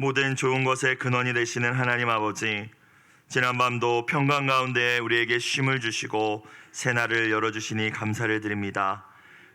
모든 좋은 것의 근원이 되시는 하나님 아버지, 지난밤도 평강 가운데 우리에게 쉼을 주시고 새날을 열어주시니 감사를 드립니다.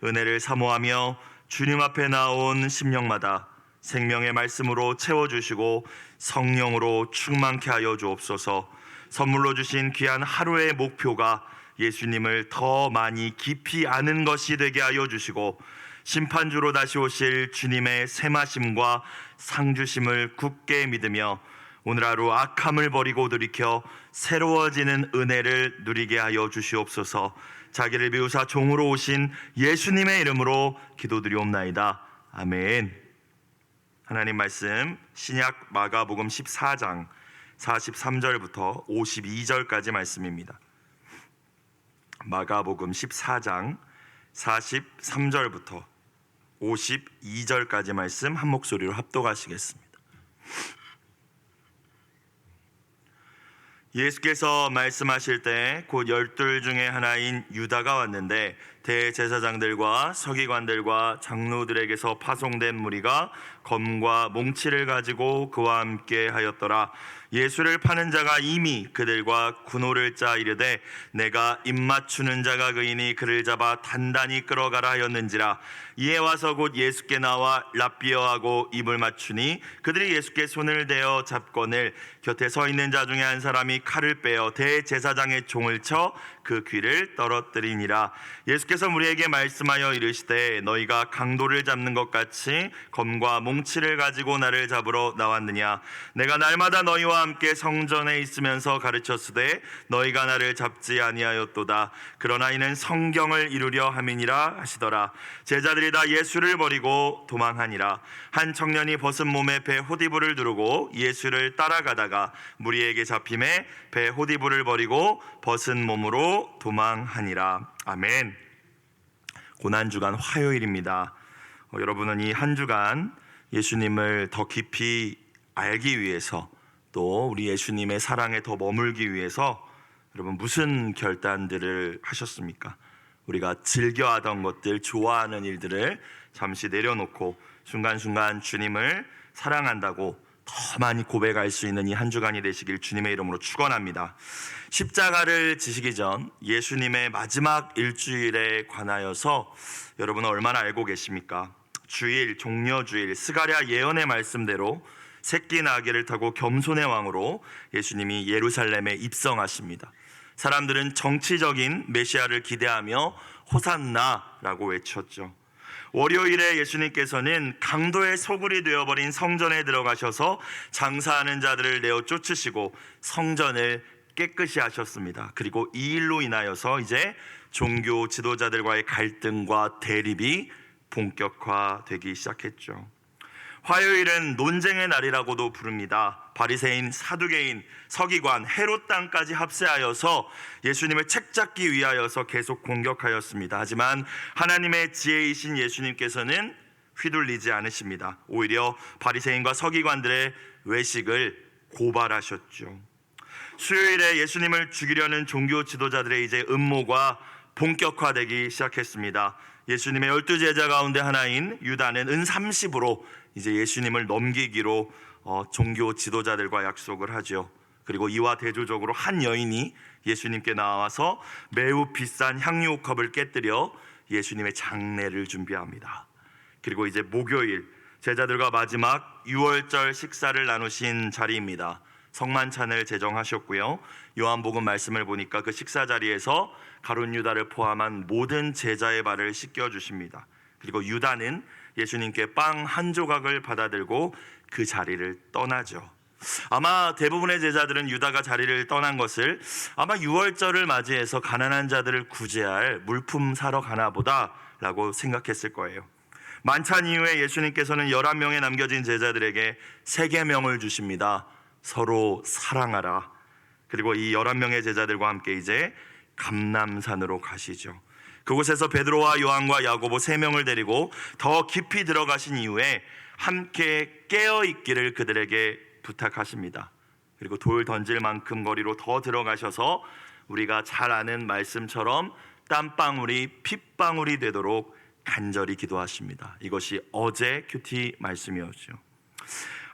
은혜를 사모하며 주님 앞에 나온 심령마다 생명의 말씀으로 채워주시고 성령으로 충만케 하여 주옵소서. 선물로 주신 귀한 하루의 목표가 예수님을 더 많이 깊이 아는 것이 되게 하여 주시고, 심판주로 다시 오실 주님의 세마심과 상주심을 굳게 믿으며 오늘 하루 악함을 버리고 돌이켜 새로워지는 은혜를 누리게 하여 주시옵소서. 자기를 비우사 종으로 오신 예수님의 이름으로 기도드리옵나이다. 아멘. 하나님 말씀 신약 마가복음 14장 43절부터 52절까지 말씀입니다. 마가복음 14장 43절부터 52절까지 말씀 한 목소리로 합독하시겠습니다. 예수께서 말씀하실 때 곧 12 중에 하나인 유다가 왔는데 대제사장들과 서기관들과 장로들에게서 파송된 무리가 검과 몽치를 가지고 그와 함께 하였더라. 예수를 파는 자가 이미 그들과 군호를 짜 이르되 내가 입맞추는 자가 그이니 그를 잡아 단단히 끌어가라 하였는지라. 이에 와서 곧 예수께 나와 랍비어하고 입을 맞추니 그들이 예수께 손을 대어 잡거늘 곁에 서 있는 자 중에 한 사람이 칼을 빼어 대제사장의 종을 쳐 그 귀를 떨어뜨리니라. 예수께서 무리에게 말씀하여 이르시되 너희가 강도를 잡는 것 같이 검과 몽치를 가지고 나를 잡으러 나왔느냐. 내가 날마다 너희와 함께 성전에 있으면서 가르쳤으되 너희가 나를 잡지 아니하였도다. 그러나 이는 성경을 이루려 함이니라 하시더라. 제자들이 다 예수를 버리고 도망하니라. 한 청년이 벗은 몸에 배 호디부를 두르고 예수를 따라가다가 무리에게 잡힘에 배 호디부를 버리고 벗은 몸으로 도망하니라. 아멘. 고난주간 화요일입니다. 여러분은 이 한 주간 예수님을 더 깊이 알기 위해서, 또 우리 예수님의 사랑에 더 머물기 위해서 여러분 무슨 결단들을 하셨습니까? 우리가 즐겨하던 것들, 좋아하는 일들을 잠시 내려놓고 순간순간 주님을 사랑한다고 더 많이 고백할 수 있는 이 한 주간이 되시길 주님의 이름으로 축원합니다. 십자가를 지시기 전 예수님의 마지막 일주일에 관하여서 여러분은 얼마나 알고 계십니까? 주일, 종려주일, 스가랴 예언의 말씀대로 새끼 나귀를 타고 겸손의 왕으로 예수님이 예루살렘에 입성하십니다. 사람들은 정치적인 메시아를 기대하며 호산나라고 외쳤죠. 월요일에 예수님께서는 강도의 소굴이 되어버린 성전에 들어가셔서 장사하는 자들을 내어 쫓으시고 성전을 깨끗이 하셨습니다. 그리고 이 일로 인하여서 이제 종교 지도자들과의 갈등과 대립이 본격화되기 시작했죠. 화요일은 논쟁의 날이라고도 부릅니다. 바리새인, 사두개인, 서기관, 헤롯 당까지 합세하여서 예수님을 책잡기 위하여서 계속 공격하였습니다. 하지만 하나님의 지혜이신 예수님께서는 휘둘리지 않으십니다. 오히려 바리새인과 서기관들의 외식을 고발하셨죠. 수요일에 예수님을 죽이려는 종교 지도자들의 이제 음모가 본격화되기 시작했습니다. 예수님의 12 제자 가운데 하나인 유다는 은 30으로 이제 예수님을 넘기기로 종교 지도자들과 약속을 하죠. 그리고 이와 대조적으로 한 여인이 예수님께 나와서 매우 비싼 향유옥합을 깨뜨려 예수님의 장례를 준비합니다. 그리고 이제 목요일, 제자들과 마지막 유월절 식사를 나누신 자리입니다. 성만찬을 제정하셨고요. 요한복음 말씀을 보니까 그 식사 자리에서 가룟 유다를 포함한 모든 제자의 발을 씻겨 주십니다. 그리고 유다는 예수님께 빵 한 조각을 받아들고 그 자리를 떠나죠. 아마 대부분의 제자들은 유다가 자리를 떠난 것을 아마 유월절을 맞이해서 가난한 자들을 구제할 물품 사러 가나 보다 라고 생각했을 거예요. 만찬 이후에 예수님께서는 11명의 남겨진 제자들에게 세 계명을 주십니다. 서로 사랑하라. 그리고 이 11명의 제자들과 함께 이제 감람산으로 가시죠. 그곳에서 베드로와 요한과 야고보 3명을 데리고 더 깊이 들어가신 이후에 함께 깨어있기를 그들에게 부탁하십니다. 그리고 돌 던질 만큼 거리로 더 들어가셔서 우리가 잘 아는 말씀처럼 땀방울이 핏방울이 되도록 간절히 기도하십니다. 이것이 어제 큐티 말씀이었죠.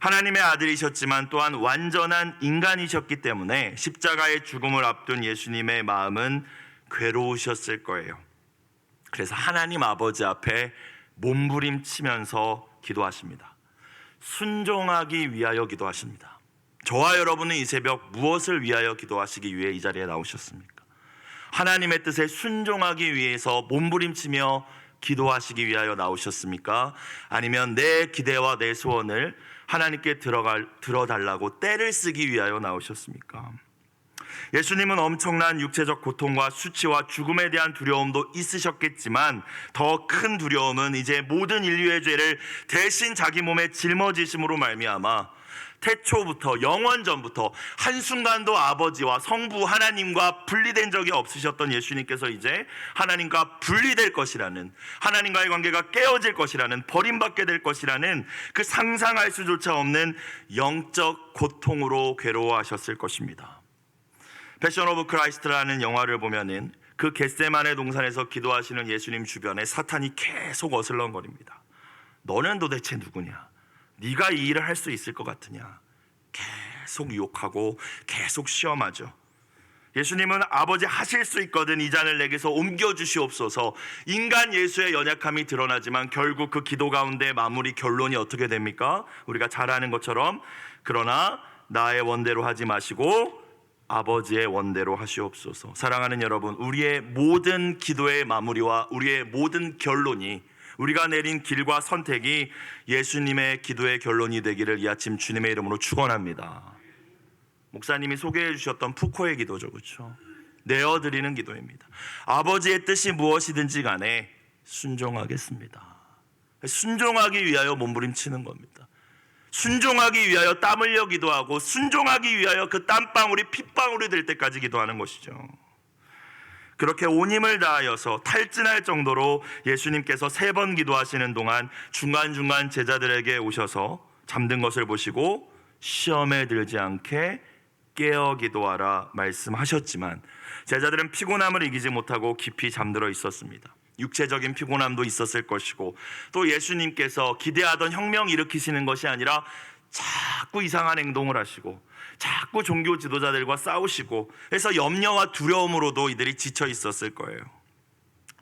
하나님의 아들이셨지만 또한 완전한 인간이셨기 때문에 십자가의 죽음을 앞둔 예수님의 마음은 괴로우셨을 거예요. 그래서 하나님 아버지 앞에 몸부림치면서 기도하십니다. 순종하기 위하여 기도하십니다. 저와 여러분은 이 새벽 무엇을 위하여 기도하시기 위해 이 자리에 나오셨습니까? 하나님의 뜻에 순종하기 위해서 몸부림치며 기도하시기 위하여 나오셨습니까? 아니면 내 기대와 내 소원을 하나님께 들어달라고 떼를 쓰기 위하여 나오셨습니까? 예수님은 엄청난 육체적 고통과 수치와 죽음에 대한 두려움도 있으셨겠지만 더 큰 두려움은 이제 모든 인류의 죄를 대신 자기 몸에 짊어지심으로 말미암아 태초부터 영원전부터 한순간도 아버지와 성부 하나님과 분리된 적이 없으셨던 예수님께서 이제 하나님과 분리될 것이라는, 하나님과의 관계가 깨어질 것이라는, 버림받게 될 것이라는 그 상상할 수조차 없는 영적 고통으로 괴로워하셨을 것입니다. 패션 오브 크라이스트라는 영화를 보면은 그 겟세마네 동산에서 기도하시는 예수님 주변에 사탄이 계속 어슬렁거립니다. 너는 도대체 누구냐? 네가 이 일을 할 수 있을 것 같으냐? 계속 유혹하고 계속 시험하죠. 예수님은 아버지 하실 수 있거든 이 잔을 내게서 옮겨주시옵소서. 인간 예수의 연약함이 드러나지만 결국 그 기도 가운데 마무리 결론이 어떻게 됩니까? 우리가 잘 아는 것처럼 그러나 나의 원대로 하지 마시고 아버지의 원대로 하시옵소서. 사랑하는 여러분, 우리의 모든 기도의 마무리와 우리의 모든 결론이, 우리가 내린 길과 선택이 예수님의 기도의 결론이 되기를 이 아침 주님의 이름으로 축원합니다. 목사님이 소개해 주셨던 푸코의 기도죠, 그렇죠? 내어드리는 기도입니다. 아버지의 뜻이 무엇이든지 간에 순종하겠습니다. 순종하기 위하여 몸부림치는 겁니다. 순종하기 위하여 땀 흘려 기도하고 순종하기 위하여 그 땀방울이 핏방울이 될 때까지 기도하는 것이죠. 그렇게 온 힘을 다하여서 탈진할 정도로 예수님께서 3번 기도하시는 동안 중간중간 제자들에게 오셔서 잠든 것을 보시고 시험에 들지 않게 깨어 기도하라 말씀하셨지만 제자들은 피곤함을 이기지 못하고 깊이 잠들어 있었습니다. 육체적인 피곤함도 있었을 것이고 또 예수님께서 기대하던 혁명 일으키시는 것이 아니라 자꾸 이상한 행동을 하시고 자꾸 종교 지도자들과 싸우시고 해서 염려와 두려움으로도 이들이 지쳐 있었을 거예요.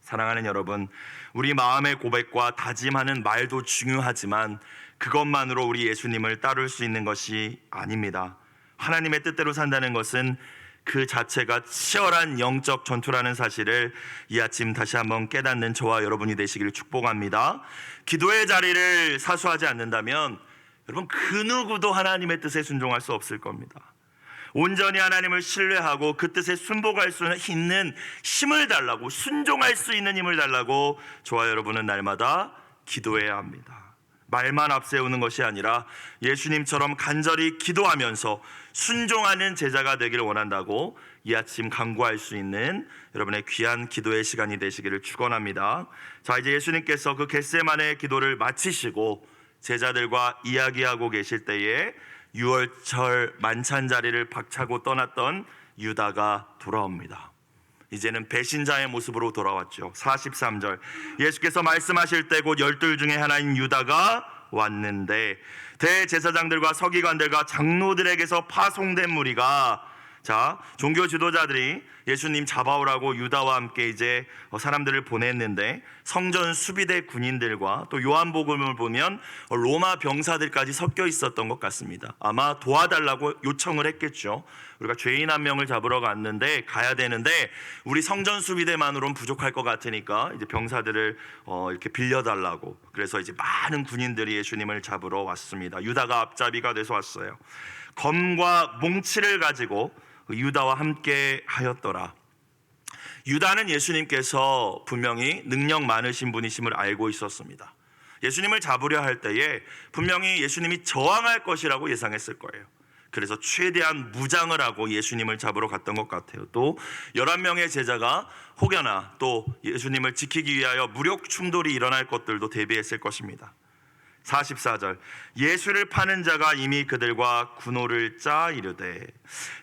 사랑하는 여러분, 우리 마음의 고백과 다짐하는 말도 중요하지만 그것만으로 우리 예수님을 따를 수 있는 것이 아닙니다. 하나님의 뜻대로 산다는 것은 그 자체가 치열한 영적 전투라는 사실을 이 아침 다시 한번 깨닫는 저와 여러분이 되시기를 축복합니다. 기도의 자리를 사수하지 않는다면 여러분 그 누구도 하나님의 뜻에 순종할 수 없을 겁니다. 온전히 하나님을 신뢰하고 그 뜻에 순복할 수 있는 힘을 달라고, 순종할 수 있는 힘을 달라고 저와 여러분은 날마다 기도해야 합니다. 말만 앞세우는 것이 아니라 예수님처럼 간절히 기도하면서 순종하는 제자가 되기를 원한다고 이 아침 강구할 수 있는 여러분의 귀한 기도의 시간이 되시기를 축원합니다. 자, 이제 예수님께서 그 겟세마네 기도를 마치시고 제자들과 이야기하고 계실 때에 6월절 만찬 자리를 박차고 떠났던 유다가 돌아옵니다. 이제는 배신자의 모습으로 돌아왔죠. 43절 예수께서 말씀하실 때 곧 12 중에 하나인 유다가 왔는데 대제사장들과 서기관들과 장로들에게서 파송된 무리가, 자, 종교 지도자들이 예수님 잡아오라고 유다와 함께 이제 사람들을 보냈는데 성전 수비대 군인들과 또 요한복음을 보면 로마 병사들까지 섞여 있었던 것 같습니다. 아마 도와달라고 요청을 했겠죠. 우리가 죄인 한 명을 잡으러 갔는데 가야 되는데 우리 성전 수비대만으로는 부족할 것 같으니까 이제 병사들을 이렇게 빌려달라고, 그래서 이제 많은 군인들이 예수님을 잡으러 왔습니다. 유다가 앞잡이가 돼서 왔어요. 검과 몽치를 가지고 유다와 함께 하였더라. 유다는 예수님께서 분명히 능력 많으신 분이심을 알고 있었습니다. 예수님을 잡으려 할 때에 분명히 예수님이 저항할 것이라고 예상했을 거예요. 그래서 최대한 무장을 하고 예수님을 잡으러 갔던 것 같아요. 또 11명의 제자가 혹여나 또 예수님을 지키기 위하여 무력 충돌이 일어날 것들도 대비했을 것입니다. 44절 예수를 파는 자가 이미 그들과 군호를 짜 이르되,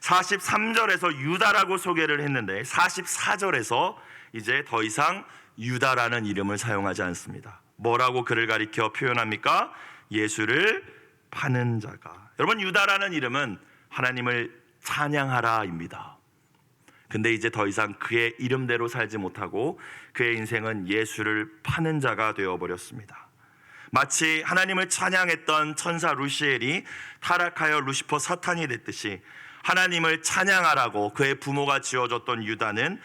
43절에서 유다라고 소개를 했는데 44절에서 이제 더 이상 유다라는 이름을 사용하지 않습니다. 뭐라고 그를 가리켜 표현합니까? 예수를 파는 자가. 여러분, 유다라는 이름은 하나님을 찬양하라입니다. 근데 이제 더 이상 그의 이름대로 살지 못하고 그의 인생은 예수를 파는 자가 되어버렸습니다. 마치 하나님을 찬양했던 천사 루시엘이 타락하여 루시퍼 사탄이 됐듯이 하나님을 찬양하라고 그의 부모가 지어줬던 유다는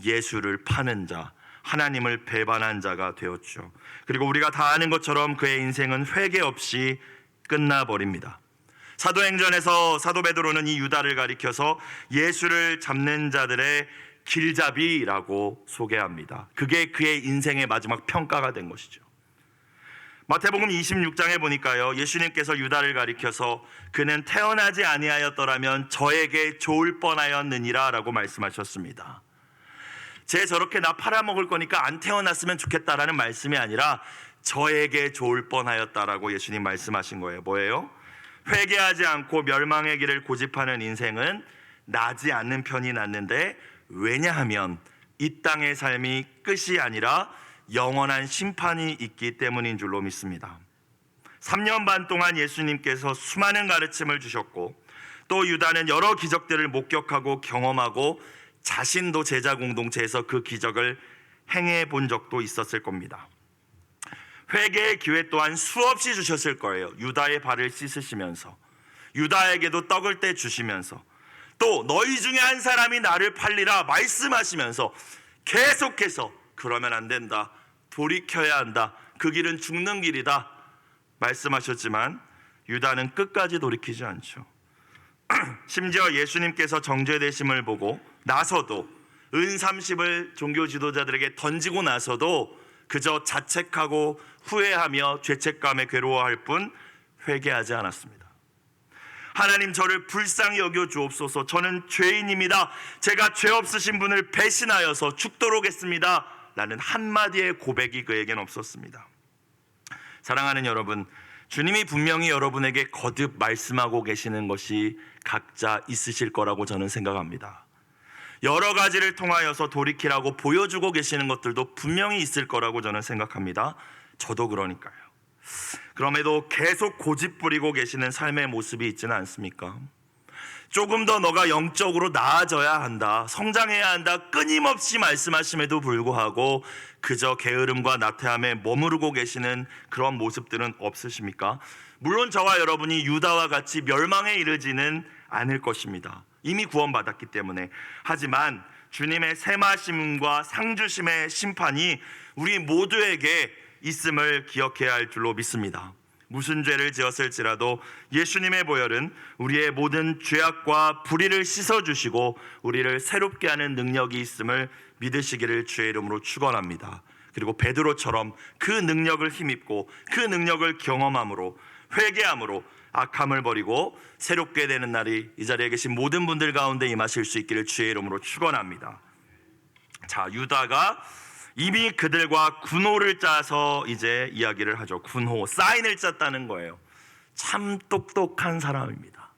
예수를 파는 자, 하나님을 배반한 자가 되었죠. 그리고 우리가 다 아는 것처럼 그의 인생은 회개 없이 끝나버립니다. 사도행전에서 사도 베드로는 이 유다를 가리켜서 예수를 잡는 자들의 길잡이라고 소개합니다. 그게 그의 인생의 마지막 평가가 된 것이죠. 마태복음 26장에 보니까요, 예수님께서 유다를 가리켜서 그는 태어나지 아니하였더라면 저에게 좋을 뻔하였느니라 라고 말씀하셨습니다. 쟤 저렇게 나 팔아먹을 거니까 안 태어났으면 좋겠다라는 말씀이 아니라 저에게 좋을 뻔하였다라고 예수님 말씀하신 거예요. 뭐예요? 회개하지 않고 멸망의 길을 고집하는 인생은 나지 않는 편이 낫는데, 왜냐하면 이 땅의 삶이 끝이 아니라 영원한 심판이 있기 때문인 줄로 믿습니다. 3년 반 동안 예수님께서 수많은 가르침을 주셨고, 또 유다는 여러 기적들을 목격하고 경험하고 자신도 제자 공동체에서 그 기적을 행해 본 적도 있었을 겁니다. 회개의 기회 또한 수없이 주셨을 거예요. 유다의 발을 씻으시면서, 유다에게도 떡을 떼 주시면서, 또 너희 중에 한 사람이 나를 팔리라 말씀하시면서 계속해서 그러면 안 된다, 돌이켜야 한다, 그 길은 죽는 길이다 말씀하셨지만 유다는 끝까지 돌이키지 않죠. 심지어 예수님께서 정죄되심을 보고 나서도, 은 30을 종교 지도자들에게 던지고 나서도 그저 자책하고 후회하며 죄책감에 괴로워할 뿐 회개하지 않았습니다. 하나님, 저를 불쌍히 여겨 주옵소서. 저는 죄인입니다. 제가 죄 없으신 분을 배신하여서 죽도록 했습니다 라는 한마디의 고백이 그에겐 없었습니다. 사랑하는 여러분, 주님이 분명히 여러분에게 거듭 말씀하고 계시는 것이 각자 있으실 거라고 저는 생각합니다. 여러 가지를 통하여서 돌이키라고 보여주고 계시는 것들도 분명히 있을 거라고 저는 생각합니다. 저도 그러니까요. 그럼에도 계속 고집 부리고 계시는 삶의 모습이 있지는 않습니까? 조금 더 너가 영적으로 나아져야 한다, 성장해야 한다 끊임없이 말씀하심에도 불구하고 그저 게으름과 나태함에 머무르고 계시는 그런 모습들은 없으십니까? 물론 저와 여러분이 유다와 같이 멸망에 이르지는 않을 것입니다. 이미 구원받았기 때문에. 하지만 주님의 세마심과 상주심의 심판이 우리 모두에게 있음을 기억해야 할 줄로 믿습니다. 무슨 죄를 지었을지라도 예수님의 보혈은 우리의 모든 죄악과 불의를 씻어주시고 우리를 새롭게 하는 능력이 있음을 믿으시기를 주의 이름으로 축원합니다. 그리고 베드로처럼 그 능력을 힘입고 그 능력을 경험함으로, 회개함으로 악함을 버리고 새롭게 되는 날이 이 자리에 계신 모든 분들 가운데 임하실 수 있기를 주의 이름으로 축원합니다. 자, 유다가 이미 그들과 군호를 짜서 이제 이야기를 하죠. 군호, 사인을 짰다는 거예요. 참 똑똑한 사람입니다.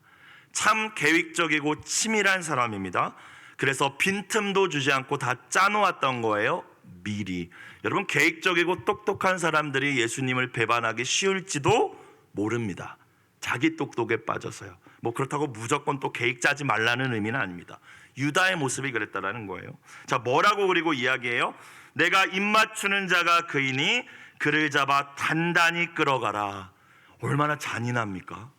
참 계획적이고 치밀한 사람입니다. 그래서 빈틈도 주지 않고 다 짜놓았던 거예요. 미리. 여러분, 계획적이고 똑똑한 사람들이 예수님을 배반하기 쉬울지도 모릅니다. 자기 똑똑에 빠져서요. 뭐 그렇다고 무조건 또 계획 짜지 말라는 의미는 아닙니다. 유다의 모습이 그랬다라는 거예요. 자, 뭐라고 그리고 이야기해요? 내가 입맞추는 자가 그이니 그를 잡아 단단히 끌어가라. 얼마나 잔인합니까?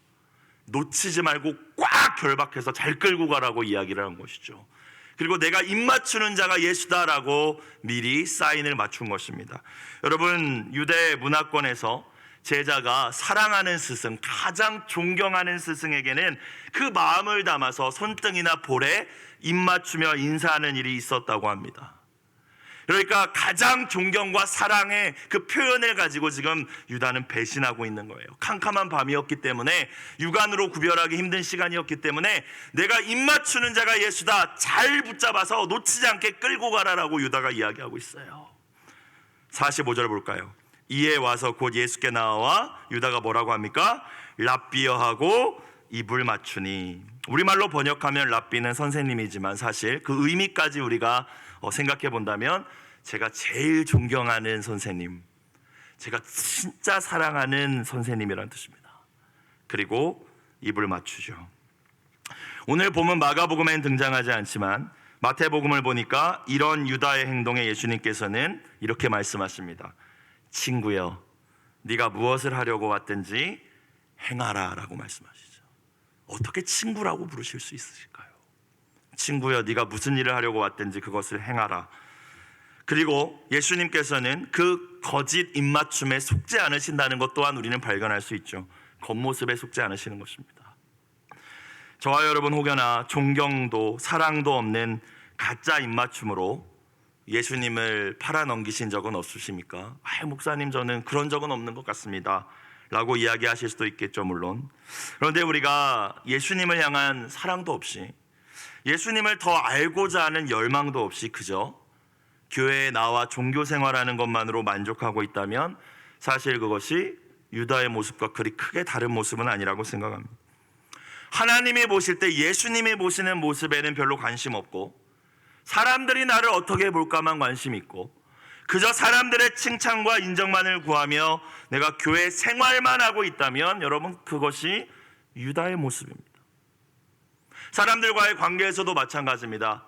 놓치지 말고 꽉 결박해서 잘 끌고 가라고 이야기를 한 것이죠. 그리고 내가 입맞추는 자가 예수다라고 미리 사인을 맞춘 것입니다. 여러분, 유대 문화권에서 제자가 사랑하는 스승, 가장 존경하는 스승에게는 그 마음을 담아서 손등이나 볼에 입맞추며 인사하는 일이 있었다고 합니다. 그러니까 가장 존경과 사랑의 그 표현을 가지고 지금 유다는 배신하고 있는 거예요. 캄캄한 밤이었기 때문에, 육안으로 구별하기 힘든 시간이었기 때문에 내가 입맞추는 자가 예수다, 잘 붙잡아서 놓치지 않게 끌고 가라라고 유다가 이야기하고 있어요. 45절 볼까요? 이에 와서 곧 예수께 나와 유다가 뭐라고 합니까? 랍비여 하고 입을 맞추니. 우리말로 번역하면 랍비는 선생님이지만 사실 그 의미까지 우리가 생각해 본다면 제가 제일 존경하는 선생님, 제가 진짜 사랑하는 선생님이라는 뜻입니다. 그리고 입을 맞추죠. 오늘 본문 마가복음에는 등장하지 않지만 마태복음을 보니까 이런 유다의 행동에 예수님께서는 이렇게 말씀하십니다. 친구여, 네가 무엇을 하려고 왔든지 행하라 라고 말씀하시죠. 어떻게 친구라고 부르실 수 있으실까요? 친구여, 네가 무슨 일을 하려고 왔든지 그것을 행하라. 그리고 예수님께서는 그 거짓 입맞춤에 속지 않으신다는 것 또한 우리는 발견할 수 있죠. 겉모습에 속지 않으시는 것입니다. 저와 여러분 혹여나 존경도 사랑도 없는 가짜 입맞춤으로 예수님을 팔아넘기신 적은 없으십니까? 목사님, 저는 그런 적은 없는 것 같습니다 라고 이야기하실 수도 있겠죠, 물론. 그런데 우리가 예수님을 향한 사랑도 없이, 예수님을 더 알고자 하는 열망도 없이 그저 교회에 나와 종교 생활하는 것만으로 만족하고 있다면 사실 그것이 유다의 모습과 그리 크게 다른 모습은 아니라고 생각합니다. 하나님이 보실 때 예수님이 보시는 모습에는 별로 관심 없고, 사람들이 나를 어떻게 볼까만 관심 있고, 그저 사람들의 칭찬과 인정만을 구하며 내가 교회 생활만 하고 있다면 여러분, 그것이 유다의 모습입니다. 사람들과의 관계에서도 마찬가지입니다.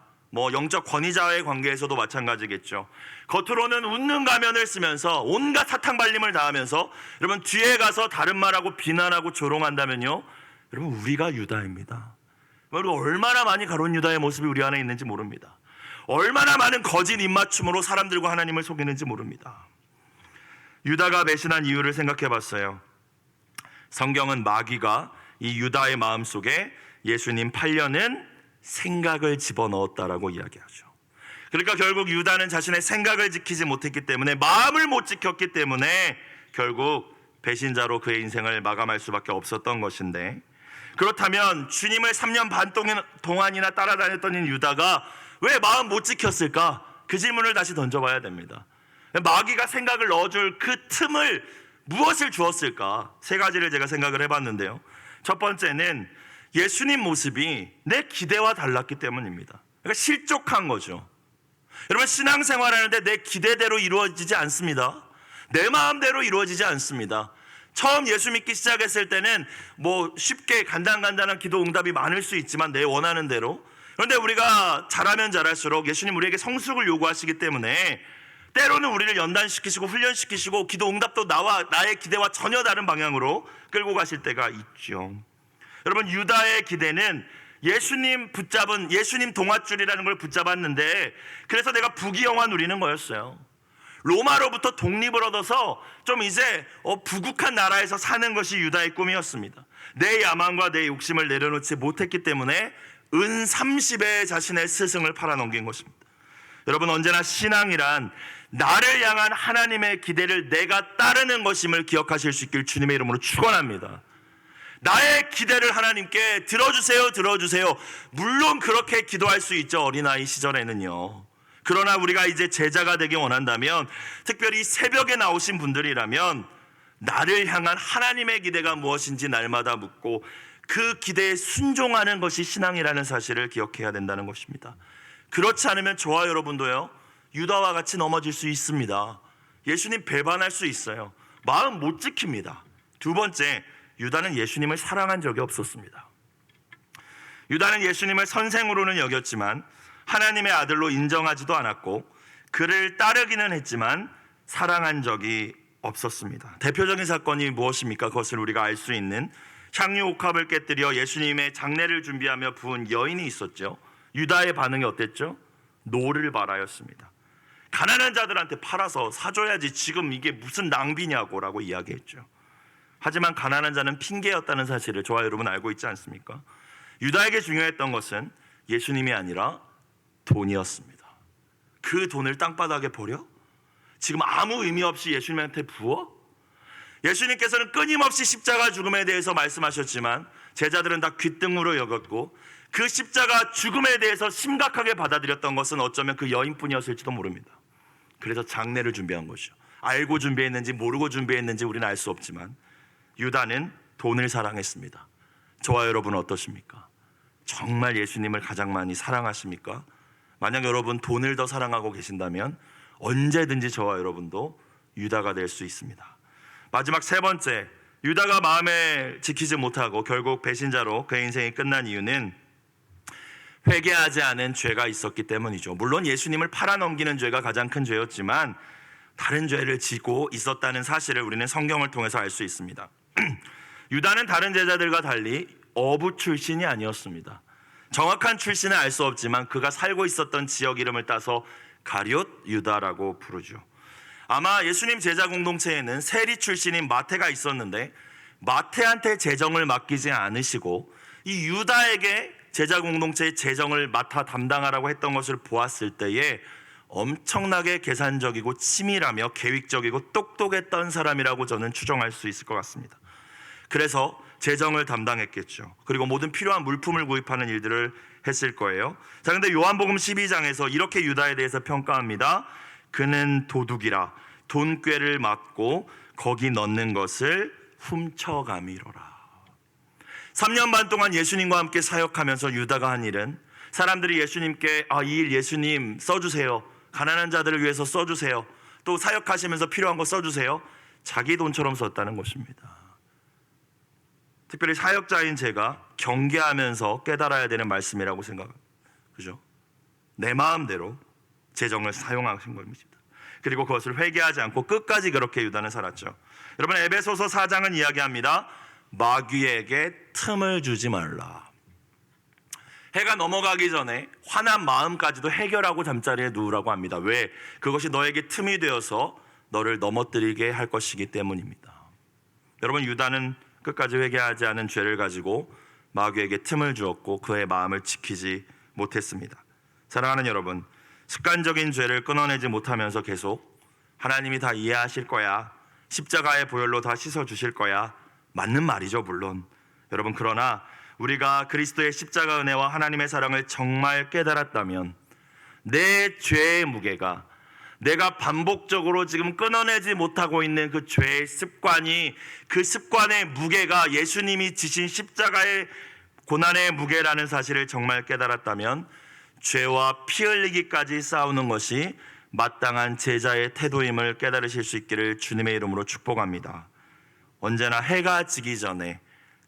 영적 권위자와의 관계에서도 마찬가지겠죠. 겉으로는 웃는 가면을 쓰면서 온갖 사탕발림을 당하면서 여러분, 뒤에 가서 다른 말하고 비난하고 조롱한다면요, 여러분, 우리가 유다입니다. 여러분, 얼마나 많이 가론 유다의 모습이 우리 안에 있는지 모릅니다. 얼마나 많은 거짓 입맞춤으로 사람들과 하나님을 속이는지 모릅니다. 유다가 배신한 이유를 생각해 봤어요. 성경은 마귀가 이 유다의 마음속에 예수님 8년은 생각을 집어넣었다라고 이야기하죠. 그러니까 결국 유다는 자신의 생각을 지키지 못했기 때문에, 마음을 못 지켰기 때문에 결국 배신자로 그의 인생을 마감할 수밖에 없었던 것인데, 그렇다면 주님을 3년 반 동안이나 따라다녔던 이 유다가 왜 마음 못 지켰을까? 그 질문을 다시 던져봐야 됩니다. 마귀가 생각을 넣어줄 그 틈을 무엇을 주었을까? 세 가지를 제가 생각을 해봤는데요. 첫 번째는 예수님 모습이 내 기대와 달랐기 때문입니다. 그러니까 실족한 거죠. 여러분, 신앙생활하는데 내 기대대로 이루어지지 않습니다. 내 마음대로 이루어지지 않습니다. 처음 예수 믿기 시작했을 때는 쉽게 간단한 기도 응답이 많을 수 있지만 내 원하는 대로. 그런데 우리가 잘하면 잘할수록 예수님 우리에게 성숙을 요구하시기 때문에 때로는 우리를 연단시키시고 훈련시키시고 기도 응답도 나의 기대와 전혀 다른 방향으로 끌고 가실 때가 있죠. 여러분, 유다의 기대는 예수님 동아줄이라는 걸 붙잡았는데, 그래서 내가 부귀영화 누리는 거였어요. 로마로부터 독립을 얻어서 좀 이제 부국한 나라에서 사는 것이 유다의 꿈이었습니다. 내 야망과 내 욕심을 내려놓지 못했기 때문에 은 30에 자신의 스승을 팔아넘긴 것입니다. 여러분, 언제나 신앙이란 나를 향한 하나님의 기대를 내가 따르는 것임을 기억하실 수 있길 주님의 이름으로 축원합니다. 나의 기대를 하나님께 들어주세요. 물론 그렇게 기도할 수 있죠, 어린아이 시절에는요. 그러나 우리가 이제 제자가 되기 원한다면, 특별히 새벽에 나오신 분들이라면 나를 향한 하나님의 기대가 무엇인지 날마다 묻고 그 기대에 순종하는 것이 신앙이라는 사실을 기억해야 된다는 것입니다. 그렇지 않으면 저와 여러분도요, 유다와 같이 넘어질 수 있습니다. 예수님 배반할 수 있어요. 마음 못 지킵니다. 두 번째, 유다는 예수님을 사랑한 적이 없었습니다. 유다는 예수님을 선생으로는 여겼지만 하나님의 아들로 인정하지도 않았고, 그를 따르기는 했지만 사랑한 적이 없었습니다. 대표적인 사건이 무엇입니까? 그것을 우리가 알 수 있는, 향유 옥합을 깨뜨려 예수님의 장례를 준비하며 부은 여인이 있었죠. 유다의 반응이 어땠죠? 노를 바라였습니다. 가난한 자들한테 팔아서 사줘야지, 지금 이게 무슨 낭비냐고 라고 이야기했죠. 하지만 가난한 자는 핑계였다는 사실을 저와 여러분 알고 있지 않습니까? 유다에게 중요했던 것은 예수님이 아니라 돈이었습니다. 그 돈을 땅바닥에 버려? 지금 아무 의미 없이 예수님한테 부어? 예수님께서는 끊임없이 십자가 죽음에 대해서 말씀하셨지만 제자들은 다 귓등으로 여겼고, 그 십자가 죽음에 대해서 심각하게 받아들였던 것은 어쩌면 그 여인뿐이었을지도 모릅니다. 그래서 장례를 준비한 것이죠. 알고 준비했는지 모르고 준비했는지 우리는 알 수 없지만 유다는 돈을 사랑했습니다. 저와 여러분은 어떠십니까? 정말 예수님을 가장 많이 사랑하십니까? 만약 여러분 돈을 더 사랑하고 계신다면 언제든지 저와 여러분도 유다가 될 수 있습니다. 마지막 세 번째, 유다가 마음에 지키지 못하고 결국 배신자로 그의 인생이 끝난 이유는 회개하지 않은 죄가 있었기 때문이죠. 물론 예수님을 팔아넘기는 죄가 가장 큰 죄였지만 다른 죄를 지고 있었다는 사실을 우리는 성경을 통해서 알 수 있습니다. 유다는 다른 제자들과 달리 어부 출신이 아니었습니다. 정확한 출신은 알 수 없지만 그가 살고 있었던 지역 이름을 따서 가룟 유다라고 부르죠. 아마 예수님 제자 공동체에는 세리 출신인 마태가 있었는데 마태한테 재정을 맡기지 않으시고 이 유다에게 제자 공동체의 재정을 맡아 담당하라고 했던 것을 보았을 때에 엄청나게 계산적이고 치밀하며 계획적이고 똑똑했던 사람이라고 저는 추정할 수 있을 것 같습니다. 그래서 재정을 담당했겠죠. 그리고 모든 필요한 물품을 구입하는 일들을 했을 거예요. 자, 근데 요한복음 12장에서 이렇게 유다에 대해서 평가합니다. 그는 도둑이라 돈꾀를 맡고 거기 넣는 것을 훔쳐가미로라. 3년 반 동안 예수님과 함께 사역하면서 유다가 한 일은 사람들이 예수님께 이 일 예수님 써주세요. 가난한 자들을 위해서 써주세요. 또 사역하시면서 필요한 거 써주세요. 자기 돈처럼 썼다는 것입니다. 특별히 사역자인 제가 경계하면서 깨달아야 되는 말씀이라고 생각합니다. 그죠? 내 마음대로 재정을 사용하신 겁니다. 그리고 그것을 회개하지 않고 끝까지 그렇게 유다는 살았죠. 여러분, 에베소서 4장은 이야기합니다. 마귀에게 틈을 주지 말라. 해가 넘어가기 전에 화난 마음까지도 해결하고 잠자리에 누우라고 합니다. 왜? 그것이 너에게 틈이 되어서 너를 넘어뜨리게 할 것이기 때문입니다. 여러분, 유다는 끝까지 회개하지 않은 죄를 가지고 마귀에게 틈을 주었고 그의 마음을 지키지 못했습니다. 사랑하는 여러분, 습관적인 죄를 끊어내지 못하면서 계속 하나님이 다 이해하실 거야, 십자가의 보혈로 다 씻어주실 거야, 맞는 말이죠 물론. 여러분, 그러나 우리가 그리스도의 십자가 은혜와 하나님의 사랑을 정말 깨달았다면 내 죄의 무게가, 내가 반복적으로 지금 끊어내지 못하고 있는 그 죄의 습관이, 그 습관의 무게가 예수님이 지신 십자가의 고난의 무게라는 사실을 정말 깨달았다면 죄와 피 흘리기까지 싸우는 것이 마땅한 제자의 태도임을 깨달으실 수 있기를 주님의 이름으로 축복합니다. 언제나 해가 지기 전에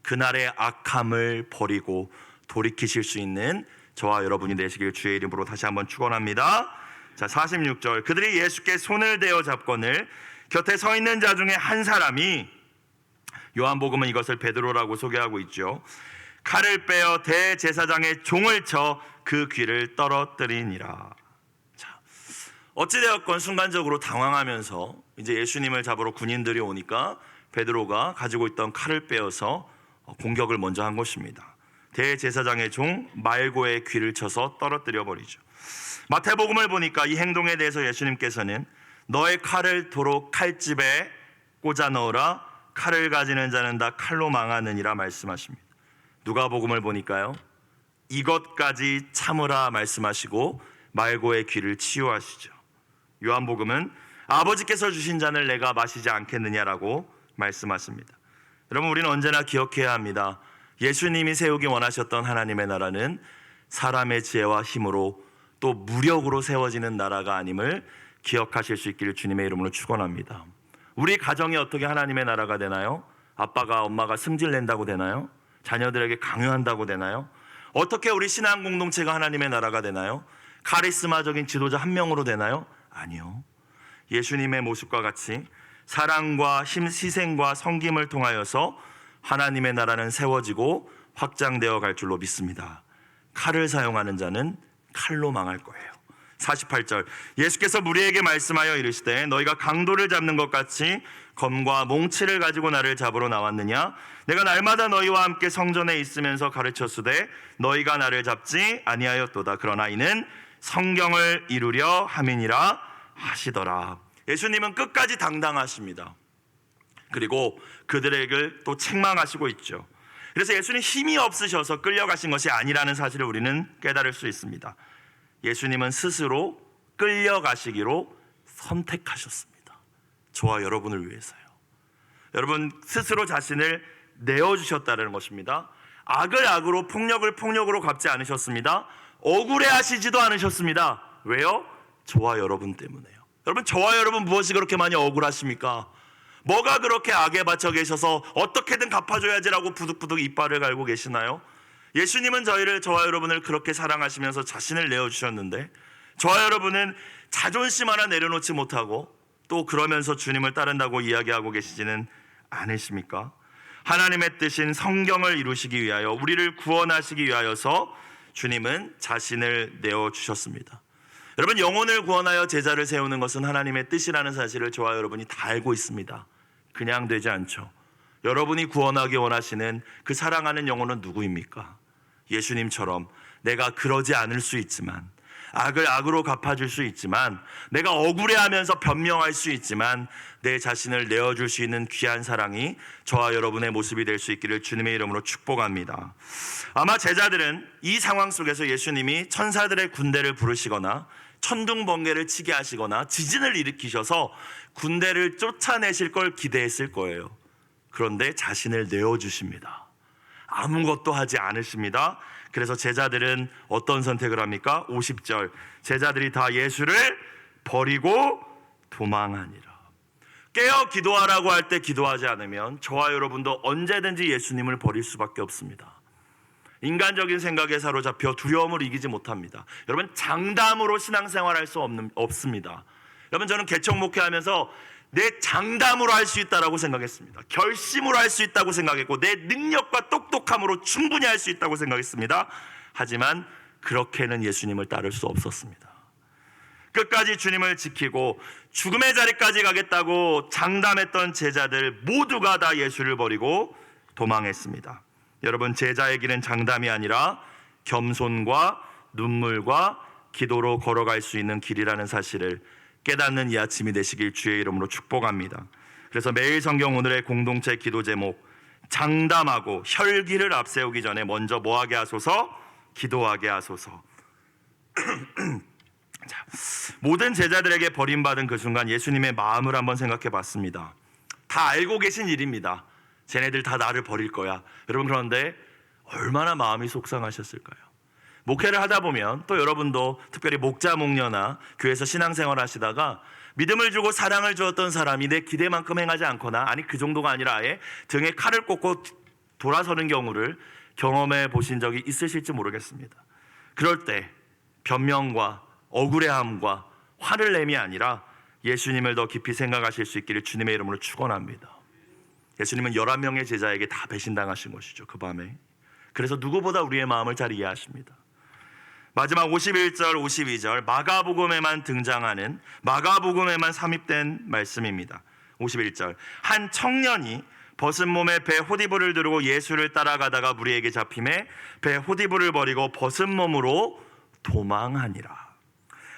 그날의 악함을 버리고 돌이키실 수 있는 저와 여러분이 되시길 주의 이름으로 다시 한번 축원합니다. 자, 46절, 그들이 예수께 손을 대어 잡거늘 곁에 서 있는 자 중에 한 사람이, 요한복음은 이것을 베드로라고 소개하고 있죠, 칼을 빼어 대제사장의 종을 쳐 그 귀를 떨어뜨리니라. 자, 어찌되었건 순간적으로 당황하면서 이제 예수님을 잡으러 군인들이 오니까 베드로가 가지고 있던 칼을 빼어서 공격을 먼저 한 것입니다. 대제사장의 종 말고의 귀를 쳐서 떨어뜨려 버리죠. 마태복음을 보니까 이 행동에 대해서 예수님께서는 너의 칼을 도로 칼집에 꽂아 넣으라, 칼을 가지는 자는 다 칼로 망하느니라 말씀하십니다. 누가복음을 보니까요, 이것까지 참으라 말씀하시고 말고의 귀를 치유하시죠. 요한복음은 아버지께서 주신 잔을 내가 마시지 않겠느냐라고 말씀하십니다. 여러분, 우리는 언제나 기억해야 합니다. 예수님이 세우기 원하셨던 하나님의 나라는 사람의 지혜와 힘으로 또 무력으로 세워지는 나라가 아님을 기억하실 수 있기를 주님의 이름으로 축원합니다. 우리 가정이 어떻게 하나님의 나라가 되나요? 아빠가 엄마가 승질낸다고 되나요? 자녀들에게 강요한다고 되나요? 어떻게 우리 신앙 공동체가 하나님의 나라가 되나요? 카리스마적인 지도자 한 명으로 되나요? 아니요. 예수님의 모습과 같이 사랑과 희생과 섬김을 통하여서 하나님의 나라는 세워지고 확장되어 갈 줄로 믿습니다. 칼을 사용하는 자는 칼로 망할 거예요. 48절, 예수께서 무리에게 말씀하여 이르시되 너희가 강도를 잡는 것 같이 검과 몽치를 가지고 나를 잡으러 나왔느냐? 내가 날마다 너희와 함께 성전에 있으면서 가르쳤으되 너희가 나를 잡지 아니하였도다. 그러나 이는 성경을 이루려 함이니라 하시더라. 예수님은 끝까지 당당하십니다. 그리고 그들에게 또 책망하시고 있죠. 그래서 예수님 힘이 없으셔서 끌려가신 것이 아니라는 사실을 우리는 깨달을 수 있습니다. 예수님은 스스로 끌려가시기로 선택하셨습니다. 저와 여러분을 위해서요. 여러분, 스스로 자신을 내어주셨다는 것입니다. 악을 악으로, 폭력을 폭력으로 갚지 않으셨습니다. 억울해하시지도 않으셨습니다. 왜요? 저와 여러분 때문에요. 여러분, 저와 여러분 무엇이 그렇게 많이 억울하십니까? 뭐가 그렇게 악에 받쳐 계셔서 어떻게든 갚아줘야지라고 부득부득 이빨을 갈고 계시나요? 예수님은 저와 여러분을 그렇게 사랑하시면서 자신을 내어주셨는데 저와 여러분은 자존심 하나 내려놓지 못하고 또 그러면서 주님을 따른다고 이야기하고 계시지는 않으십니까? 하나님의 뜻인 성경을 이루시기 위하여, 우리를 구원하시기 위하여서 주님은 자신을 내어주셨습니다. 여러분, 영혼을 구원하여 제자를 세우는 것은 하나님의 뜻이라는 사실을 저와 여러분이 다 알고 있습니다. 그냥 되지 않죠. 여러분이 구원하기 원하시는 그 사랑하는 영혼은 누구입니까? 예수님처럼 내가 그러지 않을 수 있지만, 악을 악으로 갚아줄 수 있지만, 내가 억울해하면서 변명할 수 있지만 내 자신을 내어줄 수 있는 귀한 사랑이 저와 여러분의 모습이 될 수 있기를 주님의 이름으로 축복합니다. 아마 제자들은 이 상황 속에서 예수님이 천사들의 군대를 부르시거나 천둥번개를 치게 하시거나 지진을 일으키셔서 군대를 쫓아내실 걸 기대했을 거예요. 그런데 자신을 내어주십니다. 아무것도 하지 않으십니다. 그래서 제자들은 어떤 선택을 합니까? 50절, 제자들이 다 예수를 버리고 도망하니라. 깨어 기도하라고 할 때 기도하지 않으면 저와 여러분도 언제든지 예수님을 버릴 수밖에 없습니다. 인간적인 생각에 사로잡혀 두려움을 이기지 못합니다. 여러분, 장담으로 신앙생활할 수 없습니다. 여러분, 저는 개척 목회하면서 내 장담으로 할 수 있다고 생각했습니다. 결심으로 할 수 있다고 생각했고 내 능력과 똑똑함으로 충분히 할 수 있다고 생각했습니다. 하지만 그렇게는 예수님을 따를 수 없었습니다. 끝까지 주님을 지키고 죽음의 자리까지 가겠다고 장담했던 제자들 모두가 다 예수를 버리고 도망했습니다. 여러분, 제자의 길은 장담이 아니라 겸손과 눈물과 기도로 걸어갈 수 있는 길이라는 사실을 깨닫는 이 아침이 되시길 주의 이름으로 축복합니다. 그래서 매일 성경 오늘의 공동체 기도 제목, 장담하고 혈기를 앞세우기 전에 먼저 뭐하게 하소서? 기도하게 하소서. 자, 모든 제자들에게 버림받은 그 순간 예수님의 마음을 한번 생각해 봤습니다. 다 알고 계신 일입니다. 쟤네들 다 나를 버릴 거야. 여러분, 그런데 얼마나 마음이 속상하셨을까요? 목회를 하다 보면 또 여러분도 특별히 목자 목녀나 교회에서 신앙생활 하시다가 믿음을 주고 사랑을 주었던 사람이 내 기대만큼 행하지 않거나, 아니 그 정도가 아니라 아예 등에 칼을 꽂고 돌아서는 경우를 경험해 보신 적이 있으실지 모르겠습니다. 그럴 때 변명과 억울해함과 화를 내미 아니라 예수님을 더 깊이 생각하실 수 있기를 주님의 이름으로 축원합니다. 예수님은 11명의 제자에게 다 배신당하신 것이죠, 그 밤에. 그래서 누구보다 우리의 마음을 잘 이해하십니다. 마지막 51절, 52절 마가복음에만 등장하는, 마가복음에만 삽입된 말씀입니다. 51절, 한 청년이 벗은 몸에 배 호디부를 두르고 예수를 따라가다가 무리에게 잡힘에 배 호디부를 버리고 벗은 몸으로 도망하니라.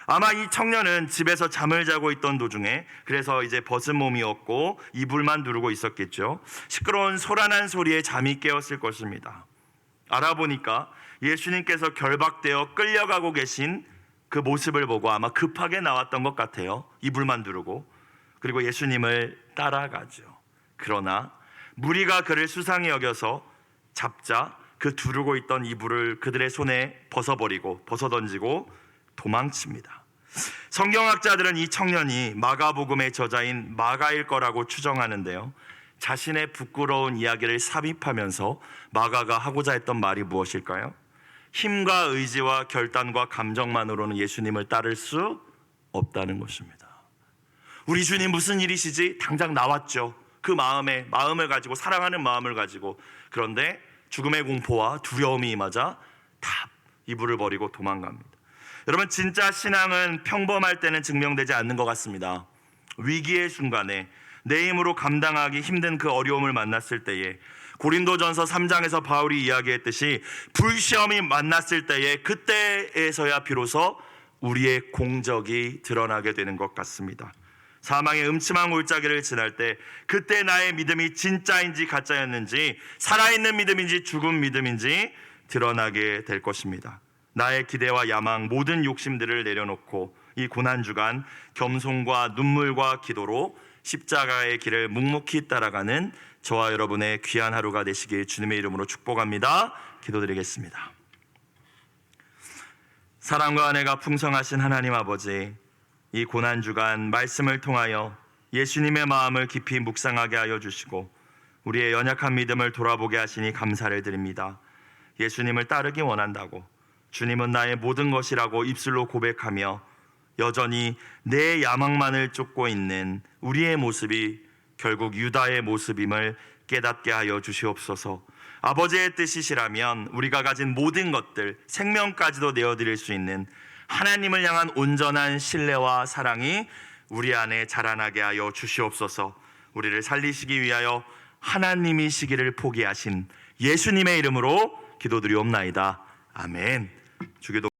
아마 이 청년은 집에서 잠을 자고 있던 도중에, 그래서 이제 벗은 몸이었고 이불만 두르고 있었겠죠. 시끄러운 소란한 소리에 잠이 깨었을 것입니다. 알아보니까 예수님께서 결박되어 끌려가고 계신 그 모습을 보고 아마 급하게 나왔던 것 같아요. 이불만 두르고. 그리고 예수님을 따라가죠. 그러나 무리가 그를 수상히 여겨서 잡자 그 두르고 있던 이불을 그들의 손에 벗어던지고 도망칩니다. 성경학자들은 이 청년이 마가복음의 저자인 마가일 거라고 추정하는데요, 자신의 부끄러운 이야기를 삽입하면서 마가가 하고자 했던 말이 무엇일까요? 힘과 의지와 결단과 감정만으로는 예수님을 따를 수 없다는 것입니다. 우리 주님 무슨 일이시지? 당장 나왔죠. 그 마음을 가지고, 사랑하는 마음을 가지고. 그런데 죽음의 공포와 두려움이 임하자 다 이불을 버리고 도망갑니다. 여러분, 진짜 신앙은 평범할 때는 증명되지 않는 것 같습니다. 위기의 순간에 내 힘으로 감당하기 힘든 그 어려움을 만났을 때에, 고린도전서 3장에서 바울이 이야기했듯이 불시험이 만났을 때에, 그때에서야 비로소 우리의 공적이 드러나게 되는 것 같습니다. 사망의 음침한 골짜기를 지날 때 그때 나의 믿음이 진짜인지 가짜였는지, 살아있는 믿음인지 죽은 믿음인지 드러나게 될 것입니다. 나의 기대와 야망, 모든 욕심들을 내려놓고 이 고난주간 겸손과 눈물과 기도로 십자가의 길을 묵묵히 따라가는 저와 여러분의 귀한 하루가 되시길 주님의 이름으로 축복합니다. 기도드리겠습니다. 사랑과 은혜가 풍성하신 하나님 아버지, 이 고난주간 말씀을 통하여 예수님의 마음을 깊이 묵상하게 하여 주시고 우리의 연약한 믿음을 돌아보게 하시니 감사를 드립니다. 예수님을 따르기 원한다고, 주님은 나의 모든 것이라고 입술로 고백하며 여전히 내 야망만을 쫓고 있는 우리의 모습이 결국 유다의 모습임을 깨닫게 하여 주시옵소서. 아버지의 뜻이시라면 우리가 가진 모든 것들, 생명까지도 내어드릴 수 있는 하나님을 향한 온전한 신뢰와 사랑이 우리 안에 자라나게 하여 주시옵소서. 우리를 살리시기 위하여 하나님이시기를 포기하신 예수님의 이름으로 기도드리옵나이다. 아멘. 주기도